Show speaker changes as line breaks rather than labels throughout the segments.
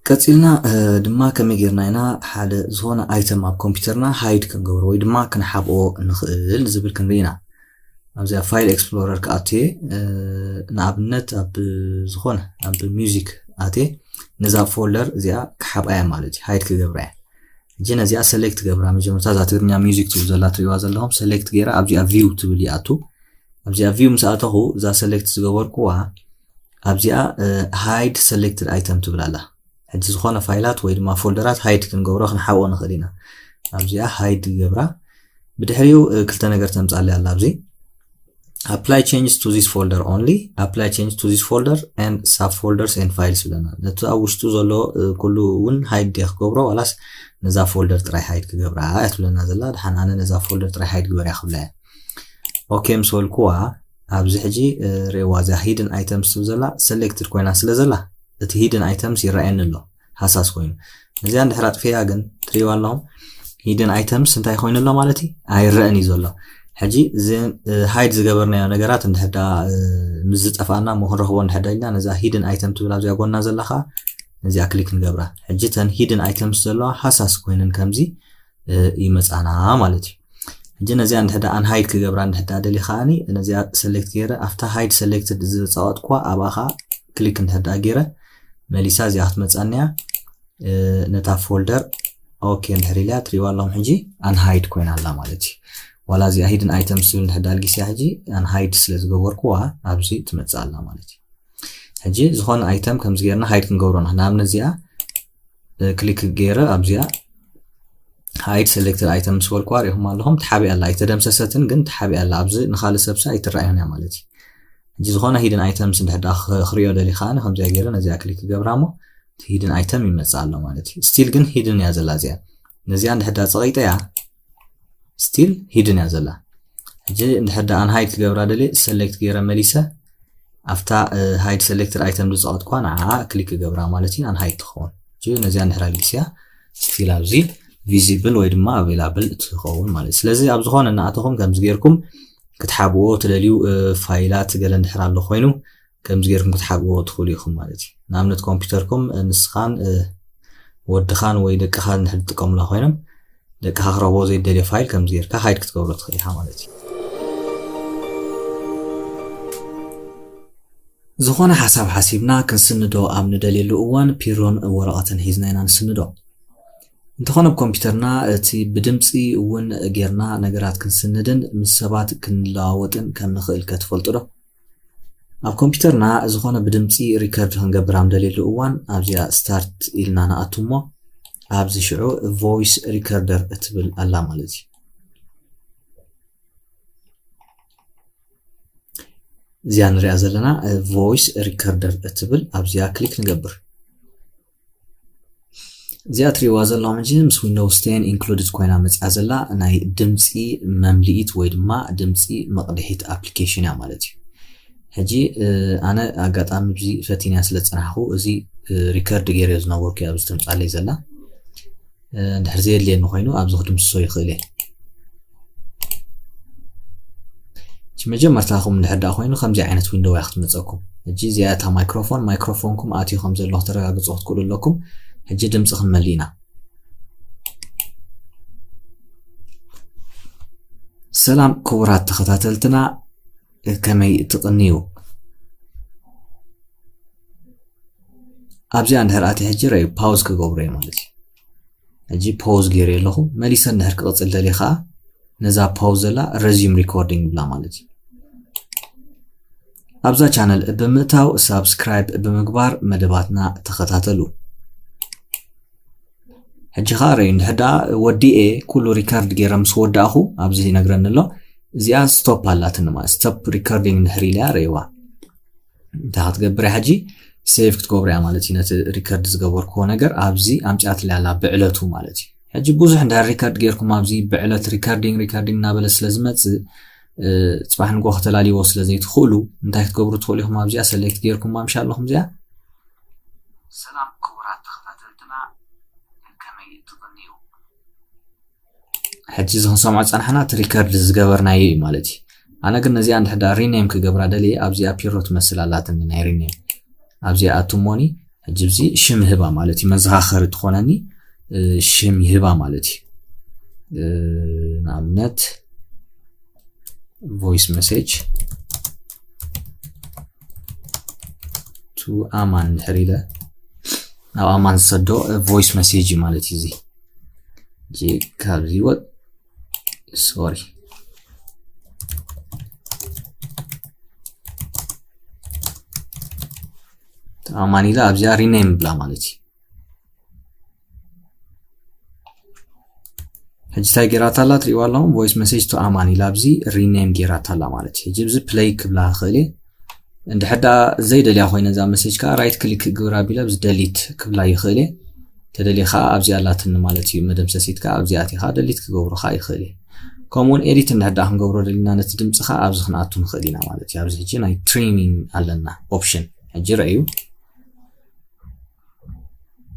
ቀጽልና ድማ ከመይ ጌርና ኢና ሓደ ዝኾነ ኣይተም ኣብ ኮምፒውተርና ሃይድ ክንገብሮ ወይ ድማ ክንሓብኦ ንኽእል ዝብል ክንሪና ኣብዚ ፋይል ኤክስፕሎረር ከኣትየ ንኣብነት ኣብ ዝኾነ ኣብ ሚውዚክ ኣትየ ነዛ ፎልደር እዚኣ ክሓብኣያ ማለት እዩ ሃይድ ክገብራ እያ ጀነ እዚኣ ሰሌክት ገብራ መጀመርታ እዛ ትግርኛ ሚውዚክ ትብል ዘላ ትሪእዋ ዘለኹም ሰሌክት ጌራ ኣብዚኣ ቪው ትብል ይኣቱ ኣብዚኣ ቪው ምስ ኣተኹ እዛ ሰሌክት ዝገበርኩዋ ኣብዚኣ ሃይድ ሰሌክትድ ኣይተም ትብል ኣላ ሕጂ ዝኾነ ፋይላት ወይ ድማ ፎልደራት ሃይድ ክንገብሮ ክንሓብኦ ንኽእል ኢና ኣብዚኣ ሃይድ ገብራ ብድሕሪኡ ክልተ ነገር ተምጻለ ኣላ ኣብዚ apply changes to this folder only apply changes to this folder and subfolders and files ብለና ነቲ ኣብ ውሽጡ ዘሎ ኩሉ እውን ሃይድ ክገብሮ ዋላስ ነዛ ፎልደር ጥራይ ሃይድ ክገብራ እትብለና ዘላ ድሓን ኣነ ነዛ ፎልደር ጥራይ ሃይድ ግበራ ይኽብላ ኦኬ ምስበልኩዋ ኣብዚ ሕጂ ሬዋ እዛ ሂድን ኣይተምስ ትብል ዘላ ሰሌክትድ ኮይና ስለ ዘላ እቲ ሂድን ኣይተምስ ይረአየኒ ኣሎ ሓሳስ ኮይኑ እዚኣ እንድሕር ኣጥፍያ ግን ትሪእዋ ኣለኹም ሂድን ኣይተምስ እንታይ ኮይኑ ኣሎ ማለት እዩ ኣይረአን እዩ ዘሎ ሕጂ ሃይድ ዝገበርናዮ ነገራት እንድሕዳ ምዝጠፋና ምክንረኽቦ እንድሕዳ ኢልና ነዛ ሂድን ኣይተም ትብል ኣብዚኣ ጎና ዘለኻ ነዚኣ ክሊክ ንገብራ ሕጂ ተን ሂድን ኣይተምስ ዘለዋ ሓሳስ ኮይነን ከምዚ ይመፃና ማለት እዩ ሕጂ ነዚኣ እንድሕዳ ኣንሃይድ ክገብራ እንድሕዳ ደሊኻኒ ነዚኣ ሰሌክት ገይረ ኣፍታ ሃይድ ሰሌክትድ ዝፀወጥኳ ኣብኣኻ ክሊክ እንድሕዳ ገይረ መሊሳ እዚኣ ክትመፃንያ ነታ ፎልደር ኦኬ እንድሕር ኢልያ ትሪእዋ ኣለኹም ሕጂ ኣንሃይድ ኮይና ኣላ ማለት እዩ ዋላ እዚኣ ሂድን ኣይተምስ ዝብል እንድሕዳ ልጊስያ ሕጂ ኣንሃይድ ስለ ዝገበርኩዋ ኣብዚ ትመፅእ ኣላ ማለት እዩ ሕጂ ዝኾነ ኣይተም ከምዚ ጌርና ሃይድ ክንገብሮ ንኣብነት እዚኣ ክሊክ ገይረ ኣብዚኣ ሃይድ ሰሌክትድ ኣይተም ምስ በልኩዋ ሪኢኹም ኣለኹም ተሓቢኣ ኣላ ኣይተደምሰሰትን ግን ተሓቢኣ ኣላ ኣብዚ ንኻልእ ሰብ ኣይትረኣዮን እያ ማለት እዩ ሕጂ ዝኾነ ሂድን ኣይተምስ እንድሕዳ ክሪኦ ደሊኻኒ ከምዚኣ ገይረ ነዚኣ ክሊክ ገብራ እሞ እቲ ሂድን ኣይተም ይመፅእ ኣሎ ማለት እዩ ስቲል ግን ሂድን እያ ዘላ እዚኣ ነዚኣ እንድሕዳ ፀቒጠያ ስቲል ሂድን እያ ዘላ ሕጂ እንድሕዳ ኣንሃይድ ክገብራ ደሊ ሰሌክት ገይረ መሊሰ ኣፍታ ሃይድ ሰሌክትድ ኣይተም ዝፀቐጥኳ ንዓ ክሊክ ገብራ ማለት እዩ ኣንሃይድ ትኸውን ሕጂ ነዚኣ እንድሕራ ልጊስያ ስቲል ኣብዚ ቪዚብል ወይ ድማ ኣቬላብል ትኸውን ማለት እዩ ስለዚ ኣብ ዝኾነ እናኣተኹም ከምዚ ጌርኩም ክትሓብዎ ትደልዩ ፋይላት ገለ እንድሕር ኣሎ ኮይኑ ከምዚ ጌርኩም ክትሓብዎ ትኽእሉ ኢኹም ማለት እዩ ንኣብነት ኮምፒውተርኩም ንስኻን ወድኻን ወይ ደቅኻ እንድሕር ትጥቀሙላ ኮይኖም ደቅኻ ክረኽቦ ዘይደልዮ ፋይል ከምዚ ጌርካ ሃይድ ክትገብሮ ትኽእል ኢኻ ማለት እዩ ዝኾነ ሓሳብ ሓሲብና ክንስንዶ ኣብ ንደልየሉ እዋን ቢሮን ወረቐትን ሒዝና ኢና ንስንዶ እንተኾነ ብኮምፒውተርና እቲ ብድምፂ እውን ጌርና ነገራት ክንስንድን ምስ ሰባት ክንለዋወጥን ከም ንኽእል ከትፈልጡ ዶ ኣብ ኮምፒውተርና ዝኾነ ብድምፂ ሪከርድ ክንገብር ኣብ ንደልየሉ እዋን ኣብዚኣ ስታርት ኢልና ንኣቱ እሞ ኣብዚ ሽዑ ቮይስ ሪከርደር እትብል ኣላ ማለት እዩ እዚኣ ንሪኣ ዘለና ቮይስ ሪከርደር እትብል ኣብዚኣ ክሊክ ንገብር እዚኣ ትሪእዋ ዘለኹም ሕጂ ምስ ዊንዶውስ 10 ኢንክሉድድ ኮይና መፅኣ ዘላ ናይ ድምፂ መምልኢት ወይ ድማ ድምፂ መቕድሒት ኣፕሊኬሽን እያ ማለት እዩ ሕጂ ኣነ ኣጋጣሚ ብዚ ፈቲንያ ስለ ዝፀናሕኹ እዚ ሪከርድ ገይረዮ ዝነበርኩ ኣብዚ ተምፃለይ ዘላ እንድሕር ዘየድልየኒ ኮይኑ ኣብዚ ክድምስሶ ይኽእል እየ መጀመርታኹም እንድሕር ዳ ኮይኑ ከምዚ ዓይነት ዊንዶው እያ ክትመፀኩም ሕጂ እዚኣ እታ ማይክሮፎንኩም ኣትዩ ከም ዘሎ ክትረጋግፁ ክትክእሉ ኣለኩም ሕጂ ድምፂ ክንመሊ ኢና ሰላም ክቡራት ተኸታተልትና ከመይ ትቕንዩ ኣብዚኣ እንድሕር ኣትየ ሕጂ ረዩ ፓውዝ ክገብሮ እየ ማለት እዩ ሕጂ ፓውዝ ገይረ ኣለኹ መሊሰ እንድሕር ክቕፅል ደልየ ከዓ ነዛ ፓውዝ ዘላ ረዚዩም ሪኮርዲንግ ብላ ማለት እዩ ኣብዛ ቻነል ብምእታው ሳብስክራይብ ብምግባር መደባትና ተኸታተሉ ሕጂ ከዓ ረዩ እንድሕዳ ወዲኤ ኩሉ ሪካርድ ገይረ ምስ ወዳእኹ ኣብዚ ይነግረኒ ኣሎ እዚኣ ስቶፕ ኣላትን ማለት ስቶፕ ሪኮርዲንግ እንድሕር ኢልያ ረይዋ እንታይ ክትገብር እያ ሕጂ ሴቭ ክትገብር እያ ማለት እዩ ነቲ ሪከርድ ዝገበርክዎ ነገር ኣብዚ ኣምፂኣትልያ ኣላ ብዕለቱ ማለት እዩ ሕጂ ብዙሕ እንድሕር ሪከርድ ጌርኩም ኣብዚ ብዕለት ሪከርዲንግ እናበለ ስለ ዝመፅእ ፅባሕ ንጎ ከተላልይዎ ስለ ዘይትኽእሉ እንታይ ክትገብሩ ትኽእሉ ኢኹም ኣብዚኣ ሰሌክት ጌርኩም ማምሻ ኣለኹም እዚኣ ሰላም ክቡራት ተኸታተልትና ከመይ ትቕንዩ ሕጂ እዚ ክንሰምዖ ፀናሕና እቲ ሪከርድ ዝገበርናዮ እዩ ማለት እዩ ኣነ ግን ነዚኣ እንድሕዳ ሪኔም ክገብራ ደልየ ኣብዚኣ ፒሮ ትመስል ኣላትኒ ናይ ሪኔም ኣብዚኣ ኣቱሞኒ حجبزي شم هبا مالتي مزخاخر تخونني شم هبا مالتي نعمنت voice message to aman حريده أو aman صدو voice message مالتي زي جي كابزي وات sorry أماني لا أبزي rename بلا مالتي حجي تاي جيرات الله تريوا لهم voice message to أماني لا أبزي rename جيرات الله مالتي حجي بزي play كبلا خلي عند حدا زي دليا خوينا زا message كا right click جرابي لا بزي delete كبلا يخلي تدلي خا أبزي الله تن مالتي مدام سسيت كا أبزي أتي خا delete كجبرو خا يخلي كومون edit عند حدا هم جبرو دلينا نتدم خا أبزي خناتون خلينا مالتي أبزي حجي ناي trimming علنا option حجي رأيو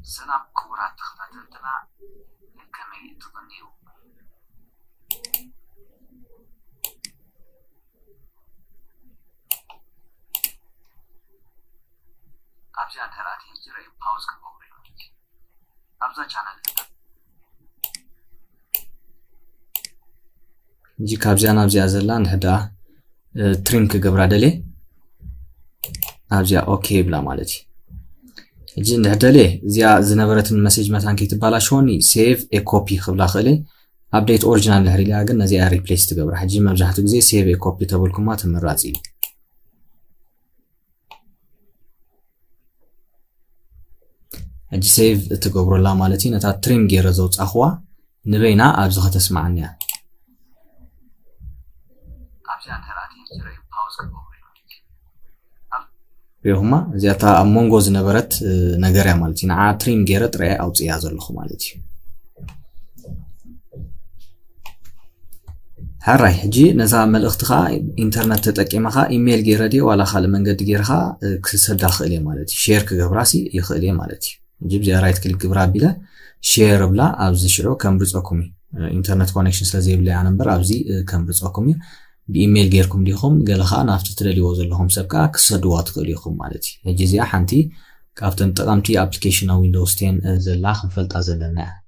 سلام كورات تخطيتنا كمي تظنيو أبزي أنتراتي جري باوز كبوري أبزا channel نجي كابزي أنا أبزي أزلان هدا تريم كجبر عدلي أبزي أوكي بلا مالتي جي ندهدلي زيا زنبرت المسج مثلا كيتبالا شوني save a copy خبلا خلي update original لهري لاغن نزيا replace تقبر حجي مبزحتو زي save a copy تبولكم ما تمرازي حجي save تقبر لا مالتي نتا تريم غير زوت اخوا نبينا ابزخ تسمعني ابزي انتراتي جري باوز كبر بيهما زياتا امونغو زنبرت نغريا مالتي نعا تريم غيرت رأي اوصيا زلخو مالتي هراي حجي نزا ملختخا انترنت تطقيمخا ايميل غيردي ولا خال منغد غيرخا كسدا خلي مالتي شير كغبراسي يخلي مالتي جيب زي رايت كليك غبرا بيلا شير بلا ابز شعو كمبصكمي انترنت كونكشن سلازي بلا نمبر ابزي كمبصكمي بإيميل غيركم ليكم قالخا نافت تدليو زلهم سبكا كسدوات خليكم مالتي هجي زي حنتي كافتن تقامتي ابلكيشن او ويندوز 10 زلا خنفلطا زلنا